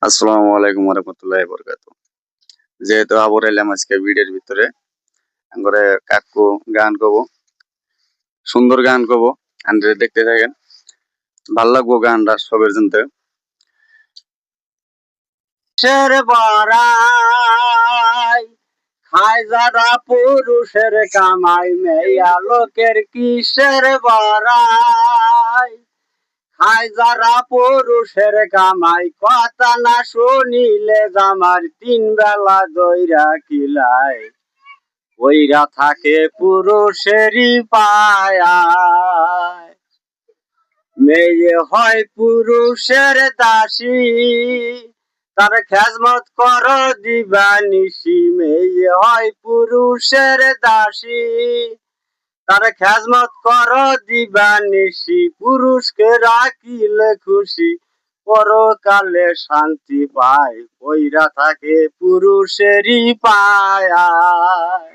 আসসালামু আলাইকুম রহমতুল্লাহি বরকাতু। যেহেতু আবার এলাম আজকে ভিডিওর ভিতরে করে কাকু গান কব, সুন্দর গান কব, আন্ডারে দেখতে থাকেন, ভাল লাগবো গানটা সবের জন্য। শের বড়াই খায় যারা পুরুষের কামাই, মেয়া লোকের কিসের বড়াই খায় যারা পুরুষের কামাই, কথা না শুনিলে জামার তিন বেলা দইরা কিলাই, ওইরা থাকে পুরুষেরই পায়ায়। মেয়ে হয় পুরুষের দাসী, তার খেজমত কর দিবানিশি। মেয়ে হয় পুরুষের দাসী, তার খেজমত কর দিবানিশি। পুরুষকে রাখিলে খুশি, পরকালে শান্তি পায়, ওইরা থাকে পুরুষেরই পায়ায়।